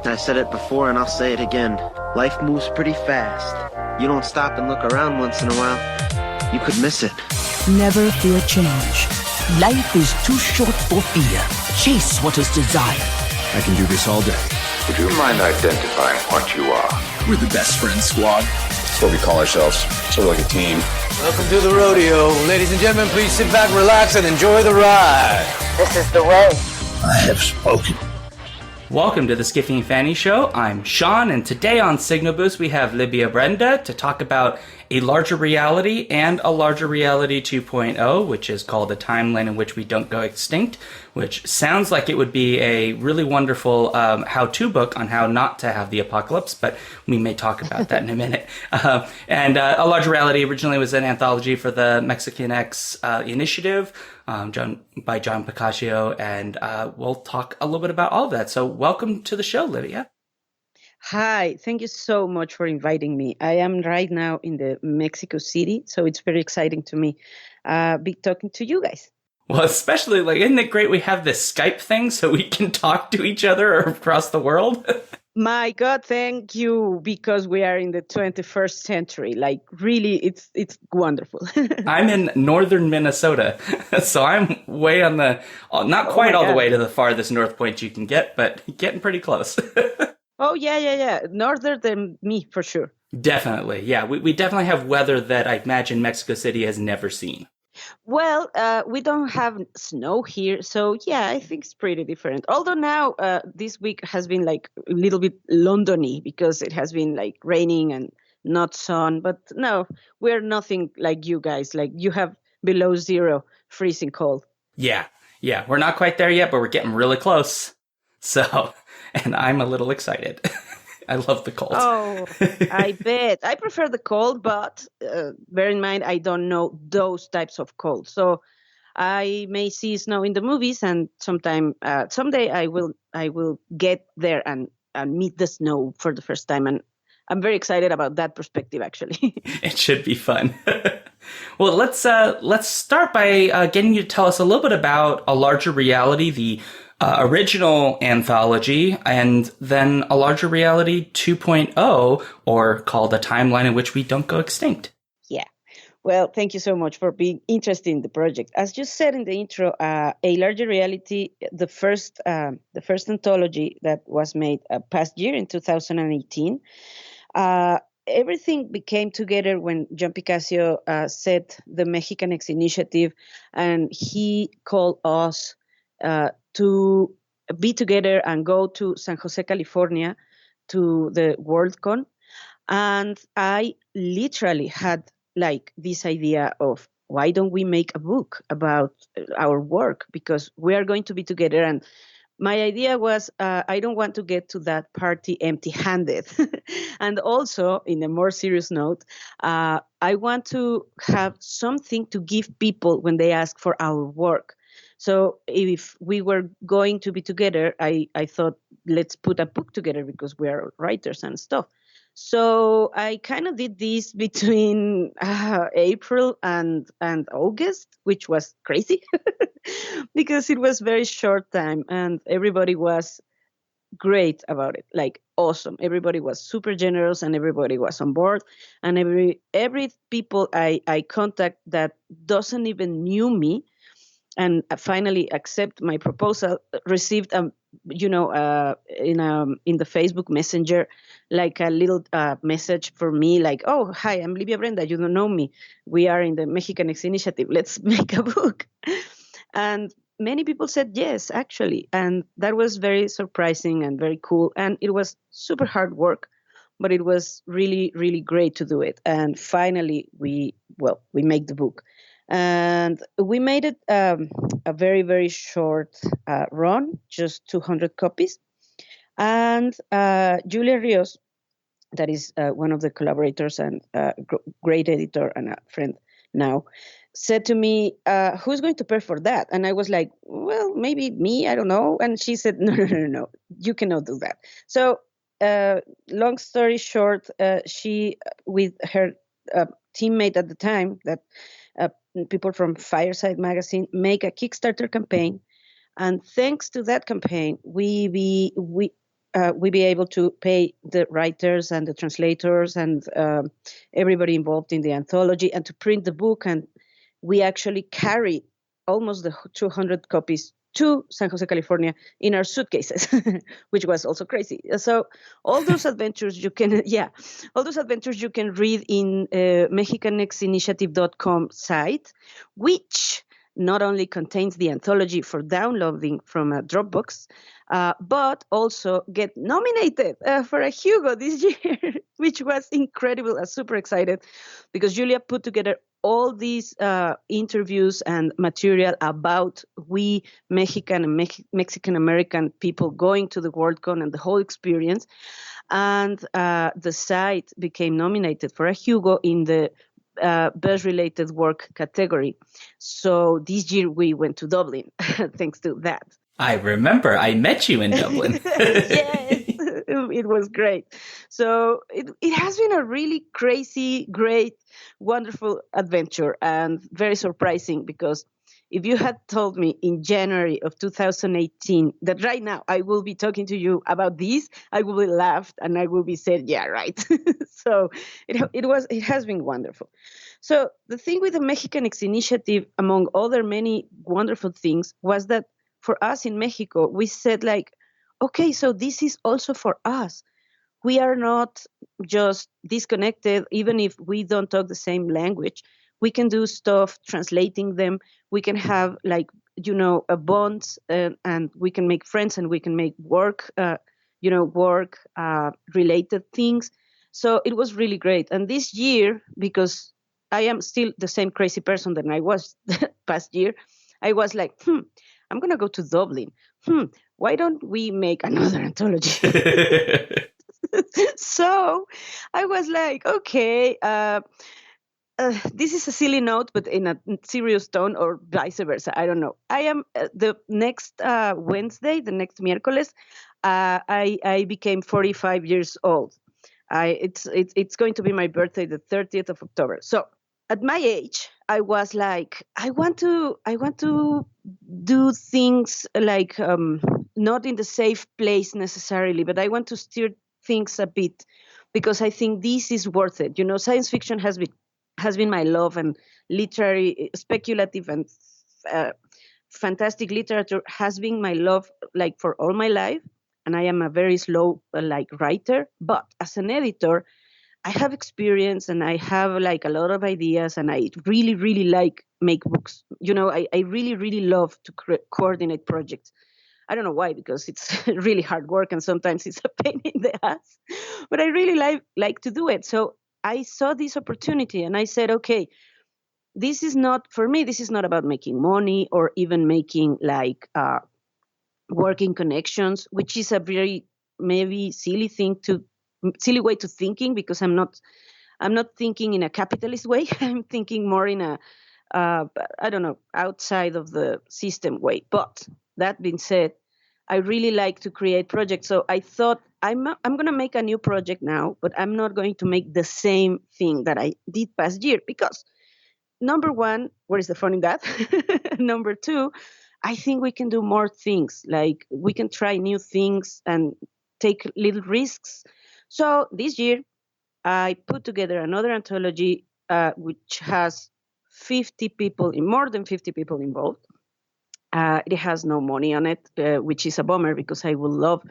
I said it before and I'll say it again. Life moves pretty fast. You don't stop and look around once in a while, you could miss it. Never fear change. Life is too short for fear. Chase what is desired. I can do this all day. Would you mind identifying what you are? We're the best friends squad. That's what we call ourselves. Sort of like a team. Welcome to the rodeo. Ladies and gentlemen, please sit back, relax, and enjoy the ride. This is the way. I have spoken. Welcome to the Skiffy and Fanny Show. I'm Sean, and today on Signal Boost we have Libia Brenda to talk about a larger reality and a larger reality 2.0, which is called A Timeline in Which We Don't Go Extinct, which sounds like it would be a really wonderful how-to book on how not to have the apocalypse, but we may talk about that in a minute. And A Larger Reality originally was an anthology for the Mexican X Initiative, by John Picacio, and we'll talk a little bit about all of that. So welcome to the show, Libia. Hi, thank you so much for inviting me. I am right now in the Mexico City, so it's very exciting to me be talking to you guys. Well, especially, isn't it great we have this Skype thing so we can talk to each other across the world? My God, thank you, because we are in the 21st century. Really, it's wonderful. I'm in northern Minnesota, so I'm way on the, not quite all the way to the farthest north point you can get, but getting pretty close. Oh, yeah. Northern than me, for sure. Definitely, yeah. We definitely have weather that I imagine Mexico City has never seen. Well, we don't have snow here, so yeah, I think it's pretty different. Although now this week has been a little bit London-y because it has been raining and not sun. But no, we're nothing like you guys. You have below zero, freezing cold. Yeah, we're not quite there yet, but we're getting really close. So, and I'm a little excited. I love the cold. Oh, I bet. I prefer the cold, but bear in mind, I don't know those types of cold. So I may see snow in the movies, and someday I will get there and meet the snow for the first time. And I'm very excited about that perspective, actually. It should be fun. Well, let's start by getting you to tell us a little bit about A Larger Reality, the original anthology, and then A Larger Reality 2.0, or called A Timeline in Which We Don't Go Extinct. Yeah. Well, thank you so much for being interested in the project. As you said in the intro, A Larger Reality, the first anthology that was made past year in 2018, everything became together when John Picacio set the Mexican X Initiative, and he called us to be together and go to San Jose, California, to the WorldCon. And I literally had this idea of, why don't we make a book about our work? Because we are going to be together. And my idea was, I don't want to get to that party empty-handed. And also, in a more serious note, I want to have something to give people when they ask for our work. So if we were going to be together, I thought, let's put a book together because we are writers and stuff. So I kind of did this between April and August, which was crazy because it was very short time and everybody was great about it, awesome. Everybody was super generous and everybody was on board. And every people I contact that doesn't even knew me and finally accept my proposal, received in the Facebook Messenger, a little message for me, oh, hi, I'm Libia Brenda. You don't know me. We are in the Mexican X Initiative. Let's make a book. And many people said yes, actually. And that was very surprising and very cool. And it was super hard work, but it was really, really great to do it. And finally, we make the book. And we made it a very, very short run, just 200 copies. And Julia Rios, that is one of the collaborators and great editor and a friend now, said to me, who's going to pay for that? And I was like, well, maybe me, I don't know. And she said, no, you cannot do that. So long story short, she, with her teammate at the time, that people from Fireside Magazine, make a Kickstarter campaign. And thanks to that campaign, we we be able to pay the writers and the translators and everybody involved in the anthology, and to print the book. And we actually carried almost the 200 copies to San Jose, California in our suitcases, which was also crazy. So all those adventures you can, all those adventures you can read in MexicanXinitiative.com site, which not only contains the anthology for downloading from a Dropbox, but also get nominated for a Hugo this year, which was incredible. I was super excited because Julia put together all these interviews and material about we Mexican and Mexican American people going to the Worldcon and the whole experience. And the site became nominated for a Hugo in the best related work category. So this year we went to Dublin thanks to that. I remember I met you in Dublin. Yes, it was great. So it has been a really crazy, great, wonderful adventure, and very surprising, because if you had told me in January of 2018 that right now I will be talking to you about this, I will be laughed and I will be said, yeah, right. So it has been wonderful. So the thing with the Mexican X Initiative, among other many wonderful things, was that for us in Mexico, we said like, okay, so this is also for us. We are not just disconnected, even if we don't talk the same language. We can do stuff translating them. We can have like, a bonds, and we can make friends, and we can make work, work related things. So it was really great. And this year, because I am still the same crazy person that I was past year, I was like, I'm going to go to Dublin. Why don't we make another anthology? So I was like, okay, this is a silly note, but in a serious tone, or vice versa. I don't know. I am the next Wednesday, the next miércoles, I became 45 years old. It's going to be my birthday, the 30th of October. So at my age, I was like, I want to do things like not in the safe place necessarily, but I want to steer things a bit, because I think this is worth it. Science fiction has been my love, and literary, speculative, and fantastic literature has been my love, like for all my life. And I am a very slow writer, but as an editor, I have experience and I have like a lot of ideas, and I really, really like make books. I really, really love to coordinate projects. I don't know why, because it's really hard work and sometimes it's a pain in the ass, but I really like to do it. So I saw this opportunity and I said, okay, this is not, for me, this is not about making money or even making working connections, which is a very maybe silly way to thinking, because I'm not thinking in a capitalist way. I'm thinking more in a I don't know, outside of the system way. But that being said, I really like to create projects. So I thought I'm going to make a new project now, but I'm not going to make the same thing that I did past year, because number one, where is the fun in that? Number two, I think we can do more things. Like we can try new things and take little risks. So this year, I put together another anthology, which has more than 50 people involved. It has no money on it, which is a bummer, because I would love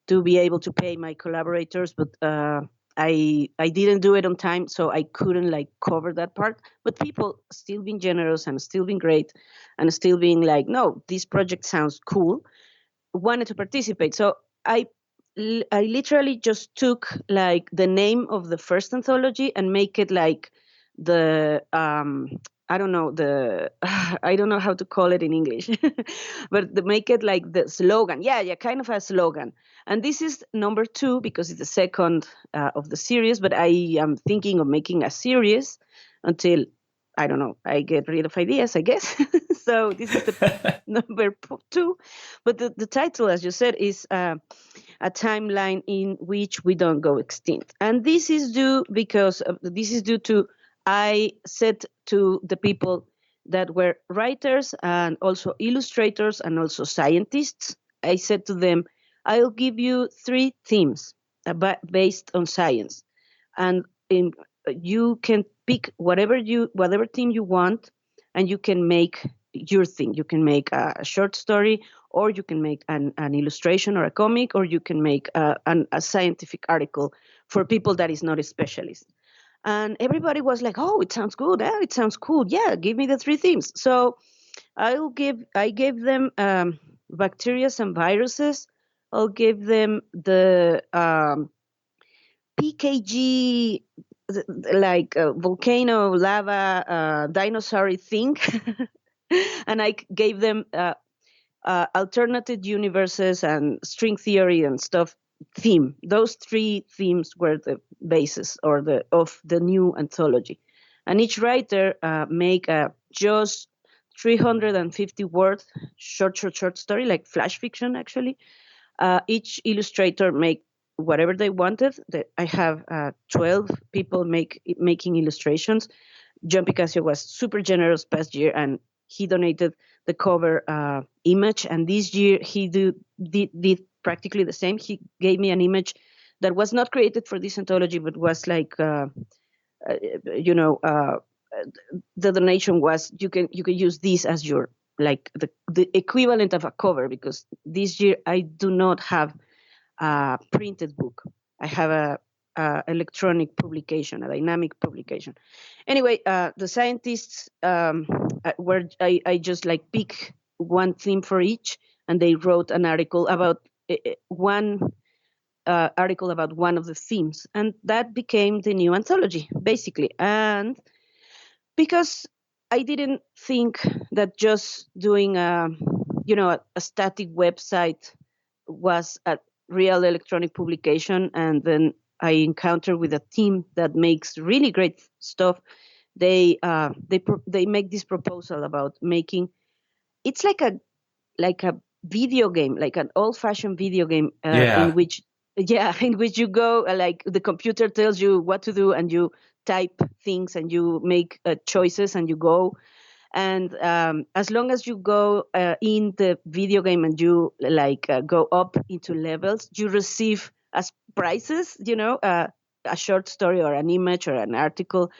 to be able to pay my collaborators, but I didn't do it on time, so I couldn't cover that part. But people still being generous and still being great and still being like, no, this project sounds cool, wanted to participate. So I literally just took the name of the first anthology and make it like the I don't know how to call it in English, but make it like the slogan. Yeah, kind of a slogan. And this is number 2 because it's the second of the series, but I am thinking of making a series until, I don't know, I get rid of ideas, I guess. So this is the number 2. But the title, as you said, is a timeline in which we don't go extinct. And this is due to I said to the people that were writers and also illustrators and also scientists, I said to them, I'll give you three themes based on science, and you can pick whatever theme you want, and you can make your thing. You can make a short story, or you can make an illustration or a comic, or you can make a scientific article for people that is not a specialist. And everybody was like, "Oh, it sounds good. It sounds cool. Yeah, give me the three themes." So I gave them bacteria and viruses. I'll give them the PKG, like volcano, lava, dinosaur thing. And I gave them alternative universes and string theory and stuff theme. Those three themes were the basis of the new anthology. And each writer make a just 350 word short story, like flash fiction actually. Each illustrator make whatever they wanted. I have 12 people making illustrations. John Picasso was super generous past year, and he donated the cover image. And this year he did practically the same. He gave me an image that was not created for this anthology, but was like, the donation was you can use this as your, like, the equivalent of a cover, because this year I do not have a printed book. I have a electronic publication, a dynamic publication. Anyway, the scientists I just like pick one theme for each, and they wrote an article about one article about one of the themes, and that became the new anthology basically. And because I didn't think that just doing a static website was a real electronic publication, and then I encountered with a team that makes really great stuff. They make this proposal about making, it's like a video game, like an old-fashioned video game, in which you go, like the computer tells you what to do, and you type things and you make choices and you go. And as long as you go in the video game and you go up into levels, you receive as prizes, a short story or an image or an article.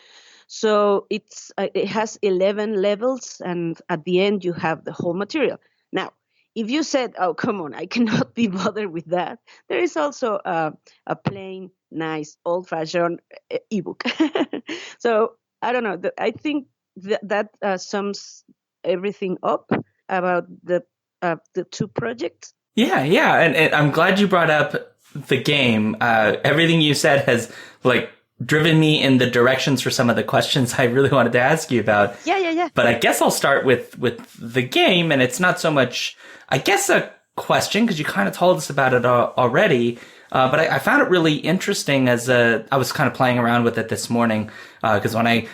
So it has 11 levels, and at the end you have the whole material. Now, if you said, "Oh, come on, I cannot be bothered with that," there is also a plain, nice, old-fashioned ebook. So I don't know. I think that sums everything up about the two projects. Yeah, and I'm glad you brought up the game. Everything you said has driven me in the directions for some of the questions I really wanted to ask you about. Yeah. But I guess I'll start with the game, and it's not so much, I guess, a question, because you kind of told us about it already. But I found it really interesting I was kind of playing around with it this morning, because when I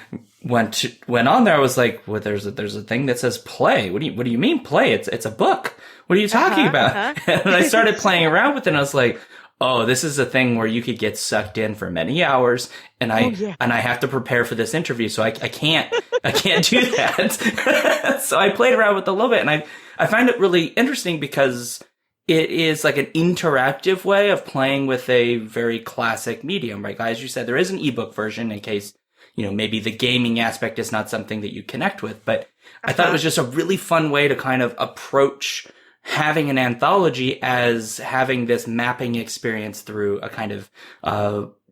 went on there, I was like, well, there's a thing that says play. What do you mean play? It's a book. What are you talking about? And I started playing around with it, and I was like, oh, this is a thing where you could get sucked in for many hours, and I have to prepare for this interview, so I can't do that. So I played around with it a little bit, and I find it really interesting because it is like an interactive way of playing with a very classic medium, right? As you said, there is an ebook version in case, maybe the gaming aspect is not something that you connect with, but I thought it was just a really fun way to kind of approach having an anthology as having this mapping experience through a kind of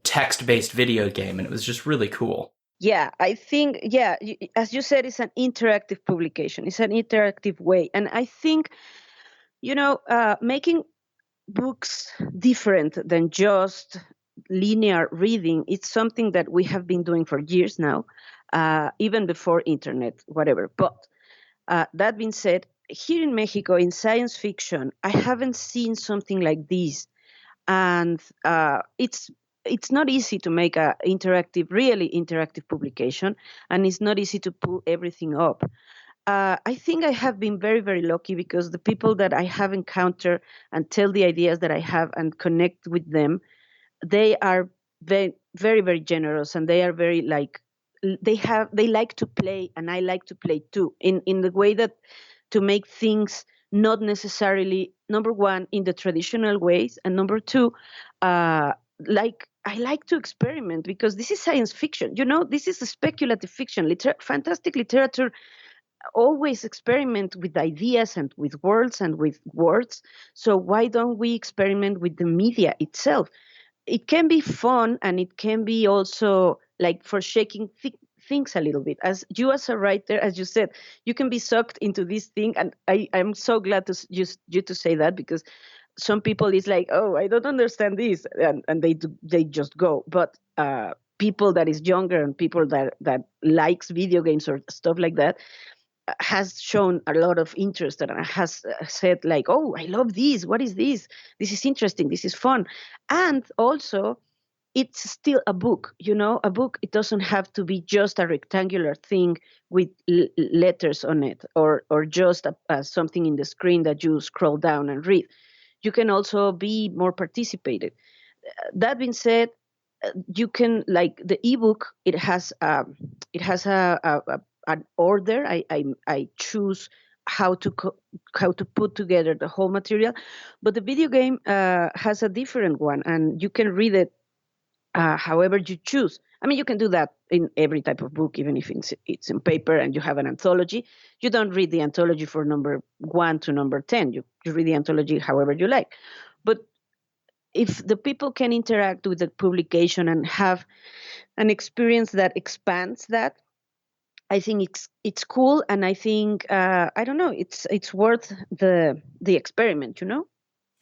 text-based video game, and it was just really cool. Yeah, I think, as you said, it's an interactive publication. It's an interactive way. And I think, making books different than just linear reading, it's something that we have been doing for years now, even before internet, whatever. But that being said, here in Mexico, in science fiction, I haven't seen something like this. And it's not easy to make a really interactive publication, and it's not easy to pull everything up. I think I have been very, very lucky, because the people that I have encountered and tell the ideas that I have and connect with them, they are very, very, very generous, and they are very they like to play, and I like to play too, in the way that to make things not necessarily, number one, in the traditional ways, and number two, like I like to experiment because this is science fiction. This is a speculative fiction. Fantastic literature always experiment with ideas and with worlds and with words. So why don't we experiment with the media itself? It can be fun, and it can be also like for shaking things a little bit. As a writer, as you said, you can be sucked into this thing, and I'm so glad to you to say that, because some people is like, oh, I don't understand this, and they just go. But people that is younger and people that likes video games or stuff like that has shown a lot of interest and has said like, oh, I love this. What is this? This is interesting. This is fun. And also, it's still a book. A book, it doesn't have to be just a rectangular thing with letters on it, or just something in the screen that you scroll down and read. You can also be more participated. That being said, you can, like the ebook, it has an order. I choose how to put together the whole material, but the video game has a different one, and you can read it however you choose. I mean, you can do that in every type of book, even if it's in paper and you have an anthology. You don't read the anthology for number 1 to number 10. You read the anthology however you like. But if the people can interact with the publication and have an experience that expands that, I think it's cool, and I think I don't know, it's worth the experiment.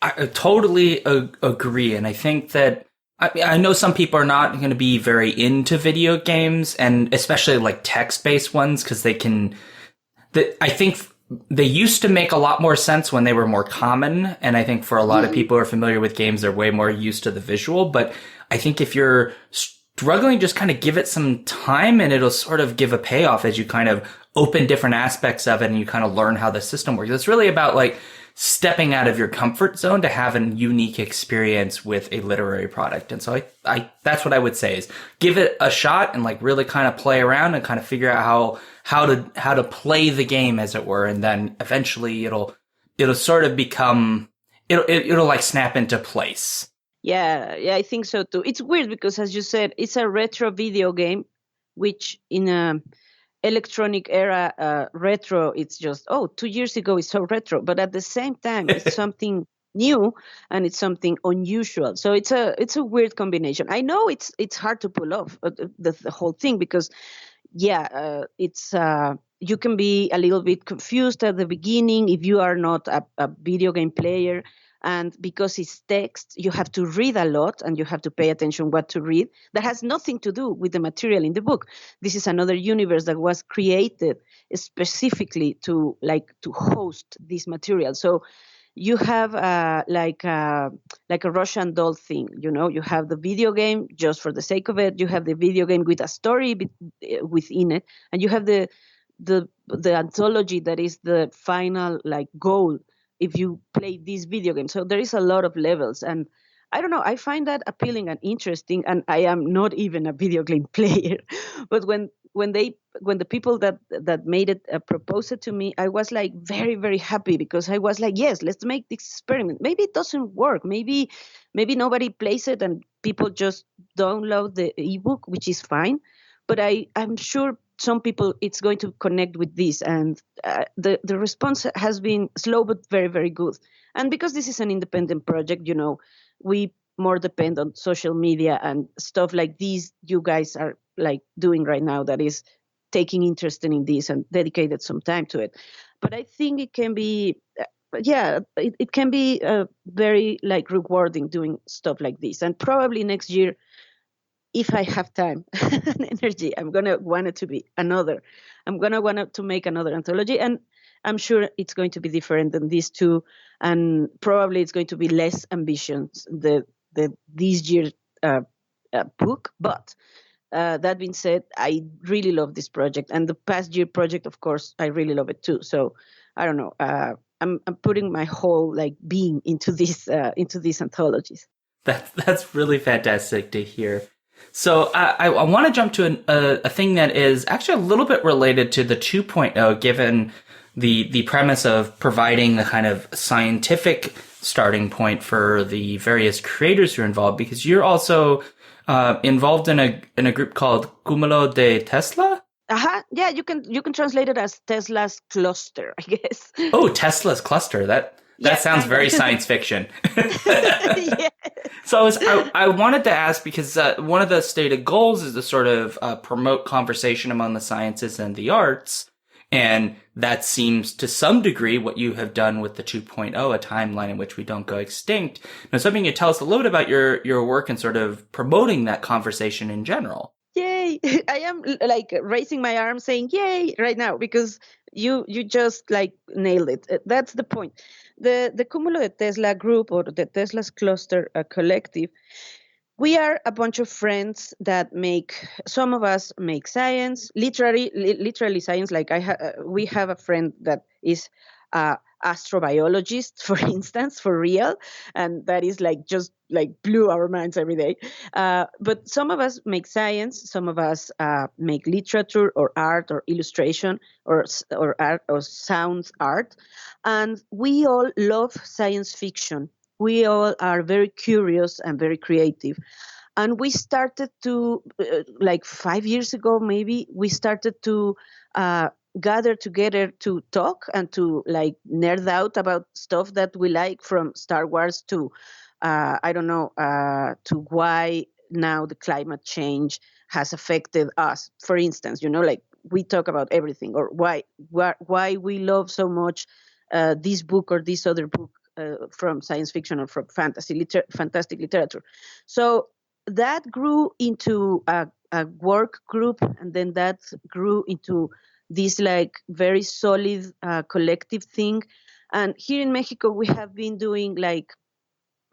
I totally agree, and I think that I know some people are not going to be very into video games, and especially like text-based ones, because I think they used to make a lot more sense when they were more common, and I think for a lot of people who are familiar with games, they're way more used to the visual. But I think if you're struggling, just kind of give it some time, and it'll sort of give a payoff as you kind of open different aspects of it and you kind of learn how the system works. It's really about like stepping out of your comfort zone to have a unique experience with a literary product. And so I that's what I would say, is give it a shot and like really kind of play around and kind of figure out how to play the game, as it were. And then eventually it'll sort of become, it'll like snap into place. Yeah, I think so too. It's weird because, as you said, it's a retro video game, which in a electronic era, retro, it's just, 2 years ago, it's so retro. But at the same time, it's something new and it's something unusual. So it's a weird combination. I know it's hard to pull off the whole thing, because it's you can be a little bit confused at the beginning if you are not a video game player. And because it's text, you have to read a lot and you have to pay attention what to read. That has nothing to do with the material in the book. This is another universe that was created specifically to host this material. So you have like a Russian doll thing. You have the video game just for the sake of it. You have the video game with a story within it, and you have the anthology that is the final goal if you play this video game. So there is a lot of levels, and I don't know, I find that appealing and interesting, and I am not even a video game player. But when the people that made it proposed it to me, I was like very, very happy, because I was like, yes, let's make this experiment. Maybe it doesn't work. Maybe nobody plays it and people just download the ebook, which is fine. But I'm sure some people, it's going to connect with this, and the response has been slow but very, very good. And because this is an independent project, we more depend on social media and stuff like these you guys are doing right now, that is taking interest in this and dedicated some time to it. But I think it can be it can be very rewarding doing stuff like this. And probably next year, if I have time and energy, I'm going to want it to be another. I'm going to want to make another anthology. And I'm sure it's going to be different than these two. And probably it's going to be less ambitious, this year's book. But that being said, I really love this project. And the past year project, of course, I really love it too. So I don't know. I'm putting my whole being into these anthologies. That's really fantastic to hear. So I want to jump to a thing that is actually a little bit related to the 2.0, given the premise of providing the kind of scientific starting point for the various creators who are involved, because you're also involved in a group called Cúmulo de Tesla. Yeah, you can translate it as Tesla's cluster, I guess. Oh, Tesla's cluster. That sounds very science fiction. Yeah. So I wanted to ask, because one of the stated goals is to sort of promote conversation among the sciences and the arts. And that seems to some degree what you have done with the 2.0, a timeline in which we don't go extinct. Now, something you tell us a little bit about your work and sort of promoting that conversation in general. Yay! I am like raising my arm saying yay right now, because you just like nailed it. That's the point. The Cúmulo de Tesla group, or the Tesla's cluster collective, we are a bunch of friends that some of us make science, literally science. Like we have a friend that is astrobiologist, for instance, for real, and that is like just like blew our minds every day. But some of us make science, some of us make literature or art or illustration or art or sound art, and we all love science fiction. We all are very curious and very creative. And we started to, like 5 years ago, maybe, we started to gather together to talk and to like nerd out about stuff that we like, from Star Wars to, to why now the climate change has affected us. For instance, like we talk about everything, or why we love so much this book or this other book. From science fiction or from fantastic literature. So that grew into a work group, and then that grew into this like very solid collective thing. And here in Mexico, we have been doing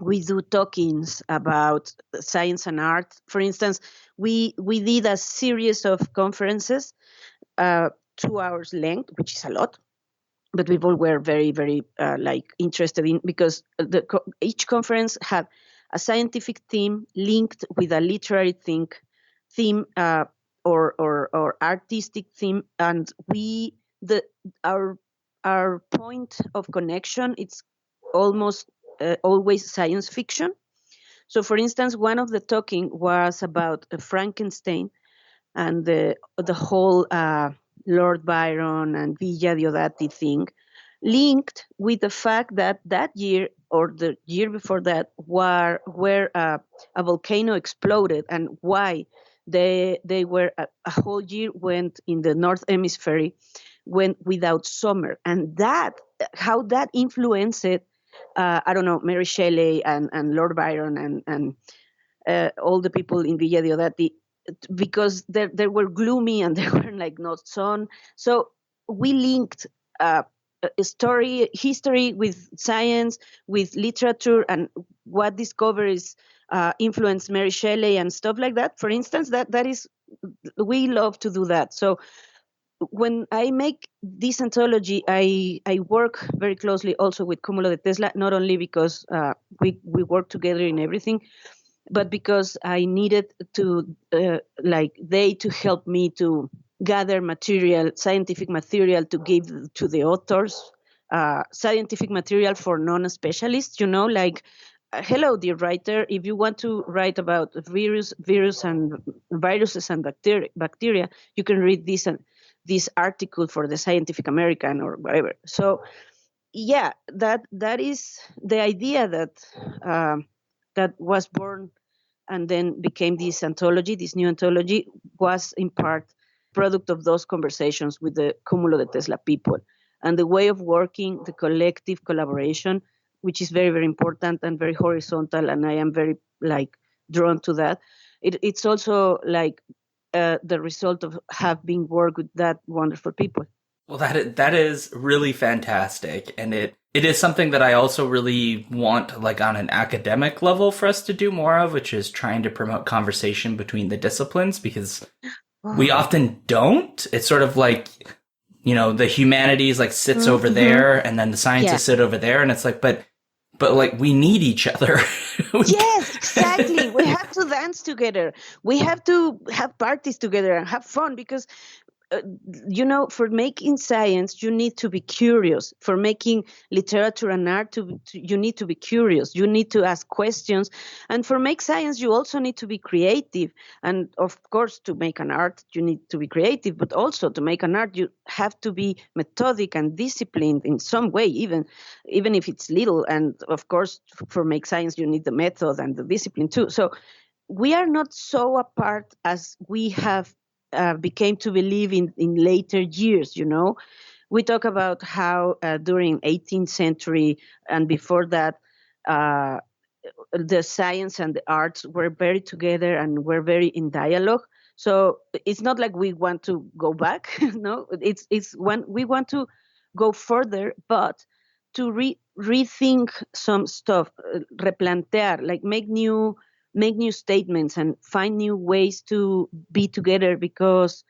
we do talkings about science and art. For instance, we did a series of conferences, 2 hours length, which is a lot. But people were very, very interested in, because each conference had a scientific theme linked with a literary theme or artistic theme, and our point of connection, it's almost always science fiction. So, for instance, one of the talking was about Frankenstein and the whole Lord Byron and Villa Diodati thing, linked with the fact that year or the year before that, where a volcano exploded, and why they were a whole year went in the North Hemisphere, went without summer, and how that influenced Mary Shelley and Lord Byron and all the people in Villa Diodati, because they were gloomy and they were like not sun. So we linked history with science, with literature, and what discoveries influenced Mary Shelley and stuff like that. For instance, that is, we love to do that. So when I make this anthology, I work very closely also with Cúmulo de Tesla, not only because we work together in everything, but because I needed to, they to help me to gather scientific material to give to the authors, scientific material for non-specialists, hello, dear writer, if you want to write about viruses and bacteria, you can read this article for the Scientific American or whatever. So, yeah, that is the idea that was born and then became this new anthology, was in part product of those conversations with the Cúmulo de Tesla people, and the way of working, the collective collaboration, which is very, very important and very horizontal, and I am very drawn to that. It's also the result of having worked with that wonderful people. Well, that is really fantastic, and it is something that I also really want, on an academic level, for us to do more of, which is trying to promote conversation between the disciplines, because we often don't. It's sort of the humanities sits over there, and then the scientists sit over there, and it's but we need each other. Yes, exactly. We have to dance together. We have to have parties together and have fun, because for making science, you need to be curious. For making literature and art, you need to be curious. You need to ask questions. And for make science, you also need to be creative. And of course, to make an art, you need to be creative. But also to make an art, you have to be methodic and disciplined in some way, even if it's little. And of course, for make science, you need the method and the discipline too. So we are not so apart as we have became to believe in later years. We talk about how during 18th century and before that, the science and the arts were very together and were very in dialogue. So it's not like we want to go back. No, it's when we want to go further, but to rethink some stuff, replantear, like make new statements and find new ways to be together, because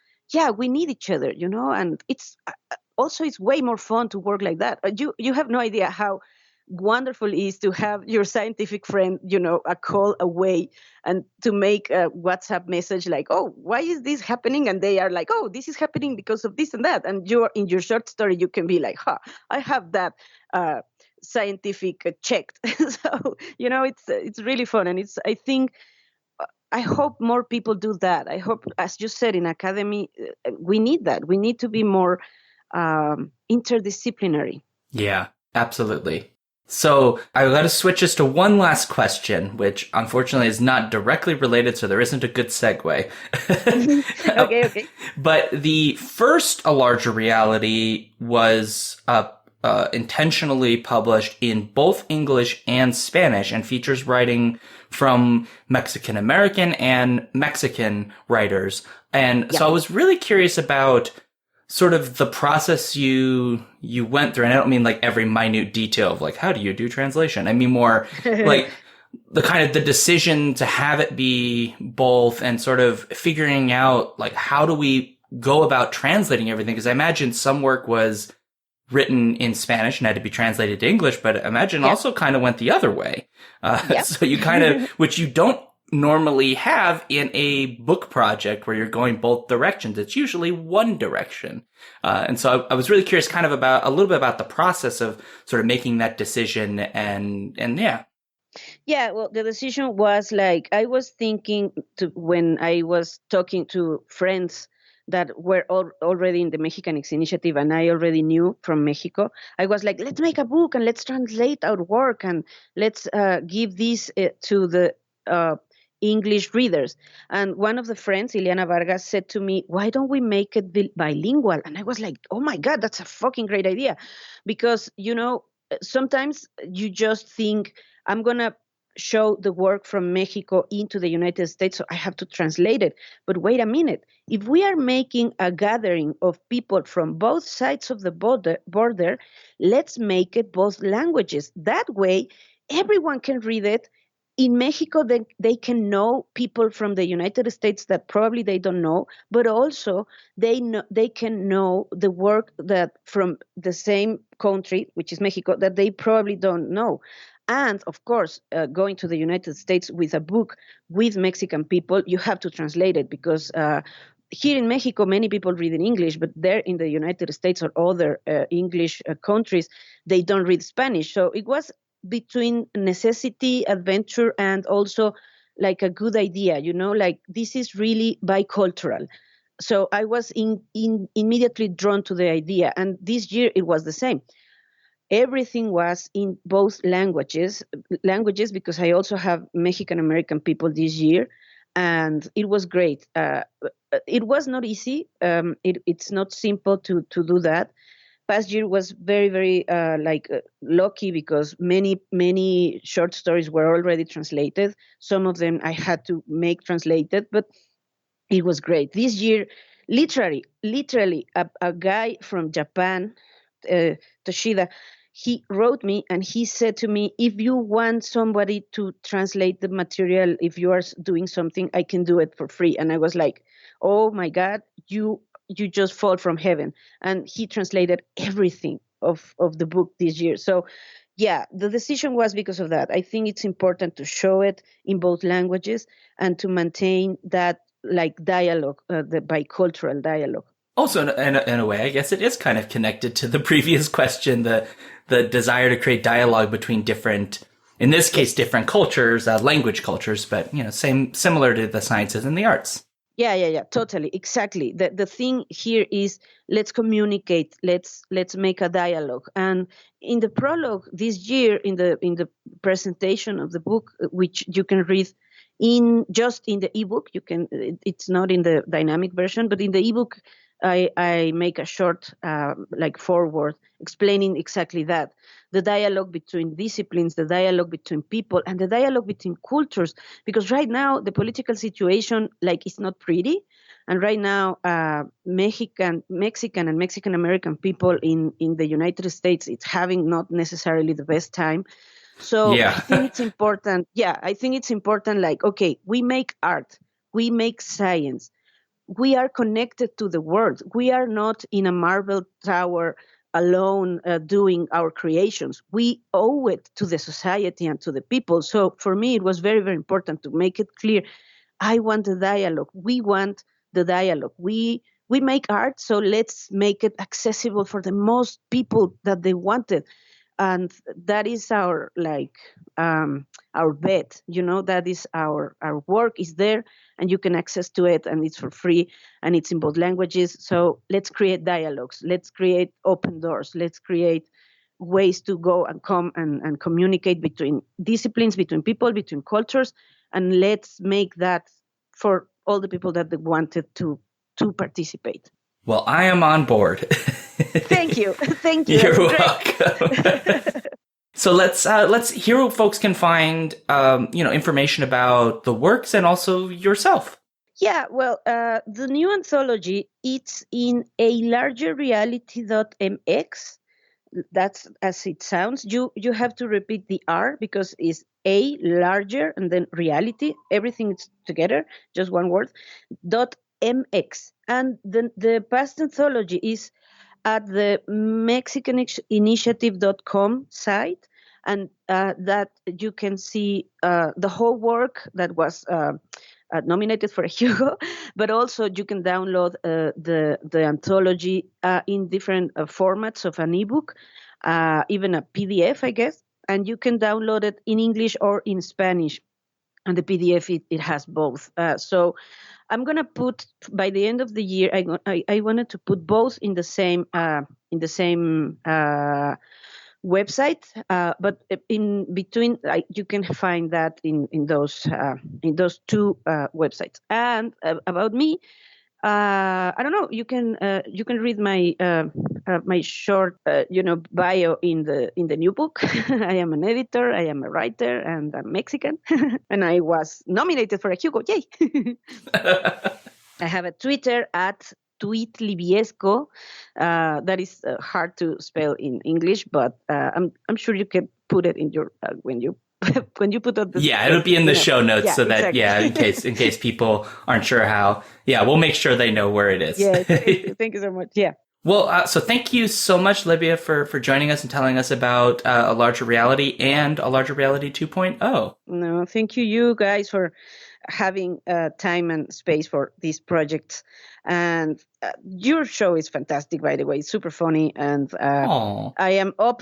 we need each other, and it's also it's way more fun to work like that. You have no idea how wonderful it is to have your scientific friend, a call away, and to make a WhatsApp message like, oh, why is this happening? And they are like, oh, this is happening because of this and that. And you're in your short story, you can be like, I have that scientific checked. So it's really fun, and I think I hope more people do that. I hope, as you said, in academy, we need that. We need to be more interdisciplinary. Yeah, absolutely. So I got to switch us to one last question, which unfortunately is not directly related, so there isn't a good segue. Okay. But the first A Larger Reality was intentionally published in both English and Spanish, and features writing from Mexican American and Mexican writers. And so I was really curious about sort of the process you went through. And I don't mean like every minute detail of like, how do you do translation? I mean more like the kind of the decision to have it be both, and sort of figuring out like, how do we go about translating everything? Because I imagine some work was written in Spanish and had to be translated to English, but I imagine also kind of went the other way. So you kind of, which you don't normally have in a book project where you're going both directions. It's usually one direction. And so I was really curious kind of about a little bit about the process of sort of making that decision and yeah. Yeah, well, the decision was like, I was thinking when I was talking to friends that were already in the Mexicanix initiative, and I already knew from Mexico, I was like, let's make a book and let's translate our work and let's give this to the English readers. And one of the friends, Ileana Vargas, said to me, why don't we make it bilingual? And I was like, oh my God, that's a fucking great idea. Because, sometimes you just think, I'm going to show the work from Mexico into the United States, so I have to translate it. But wait a minute. If we are making a gathering of people from both sides of the border, let's make it both languages. That way, everyone can read it. In Mexico, they can know people from the United States that probably they don't know, but also they can know the work that from the same country, which is Mexico, that they probably don't know. And of course, going to the United States with a book with Mexican people, you have to translate it, because here in Mexico, many people read in English, but there in the United States or other English countries, they don't read Spanish. So it was between necessity, adventure, and also like a good idea, like this is really bicultural. So I was immediately drawn to the idea. And this year it was the same. Everything was in both languages, because I also have Mexican American people this year, and it was great. It was not easy. It's not simple to do that. Past year was very, very lucky, because many short stories were already translated. Some of them I had to make translated, but it was great. This year, literally, a guy from Japan, Toshida, he wrote me and he said to me, if you want somebody to translate the material, if you are doing something, I can do it for free. And I was like, oh my God, you just fall from heaven. And he translated everything of the book this year. So yeah, the decision was because of that. I think it's important to show it in both languages and to maintain that like dialogue, the bicultural dialogue. Also, in a way, I guess it is kind of connected to the previous question, the desire to create dialogue between different, in this case, different cultures, language cultures, but, similar to the sciences and the arts. Yeah, totally, exactly. The thing here is let's communicate, let's make a dialogue. And in the prologue this year, in the presentation of the book, which you can read in the ebook, it's not in the dynamic version, but in the ebook, I make a short foreword explaining exactly that. The dialogue between disciplines, the dialogue between people, and the dialogue between cultures. Because right now, the political situation is not pretty. And right now, Mexican and Mexican American people in the United States, it's having not necessarily the best time. So yeah. I think it's important. Yeah, I think it's important. Okay, we make art, we make science. We are connected to the world. We are not in a marble tower alone doing our creations. We owe it to the society and to the people. So for me, it was very, very important to make it clear. I want the dialogue. We want the dialogue. We make art, so let's make it accessible for the most people that they want it. And that is our bet, that is our work is there, and you can access to it, and it's for free, and it's in both languages. So let's create dialogues, let's create open doors, let's create ways to go and come and communicate between disciplines, between people, between cultures, and let's make that for all the people that they wanted to participate. Well, I am on board. Thank you. You're welcome. So let's hear what folks can find, information about the works and also yourself. Yeah, well, the new anthology, it's in a larger reality.mx. That's as it sounds. You have to repeat the R because it's a larger and then reality. Everything is together, just one word. .mx. And the past anthology is at the mexicaninitiative.com site, and that you can see the whole work that was nominated for a Hugo, but also you can download the anthology in different formats of an ebook, even a PDF, I guess, and you can download it in English or in Spanish. And the PDF, it has both. So I'm gonna put, by the end of the year, I wanted to put both in the same website, but in between, you can find that in those two websites. And about me, I don't know. You can read my my short bio in the new book. I am an editor. I am a writer, and I'm Mexican. And I was nominated for a Hugo. Yay! I have a Twitter at @tweetlibiesco. That is hard to spell in English, but I'm sure you can put it in your when you put up the it'll be in the show notes, yeah, so that exactly. in case people aren't sure how, we'll make sure they know where it is. Yeah, thank you so much. Yeah. Well, so thank you so much, Libia, for joining us and telling us about A Larger Reality and A Larger Reality 2.0. No, thank you guys for having time and space for these projects. And your show is fantastic, by the way. It's super funny, and I am all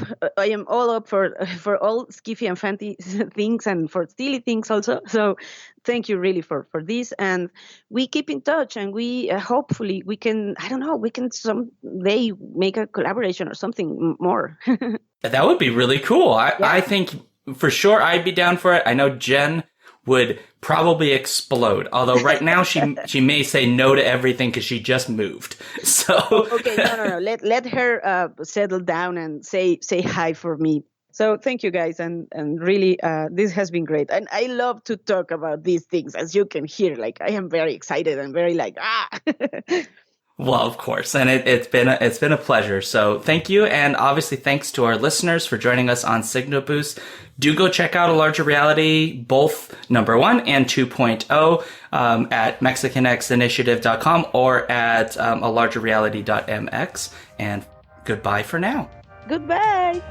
up for all skiffy and fancy things and for silly things also. So thank you really for this, and we keep in touch, and we hopefully we can someday make a collaboration or something more. That would be really cool. I think for sure I'd be down for it. I know Jen would probably explode. Although right now she may say no to everything because she just moved. So okay, no. Let her settle down and say hi for me. So thank you guys, and really this has been great. And I love to talk about these things, as you can hear. I am very excited and very Well, of course, and it's been a pleasure. So thank you, and obviously thanks to our listeners for joining us on Signal Boost. Do go check out A Larger Reality, both number 1 and 2.0, at MexicanXinitiative.com or at alargerreality.mx. And goodbye for now. Goodbye.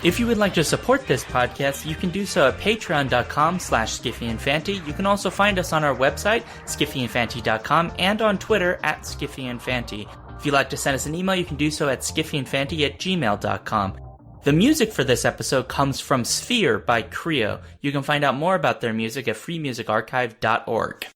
If you would like to support this podcast, you can do so at patreon.com/SkiffyandFanty. You can also find us on our website, skiffyandfanty.com, and on Twitter at skiffyandfanty. If you'd like to send us an email, you can do so at skiffyandfanty@gmail.com. The music for this episode comes from Sphere by Creo. You can find out more about their music at freemusicarchive.org.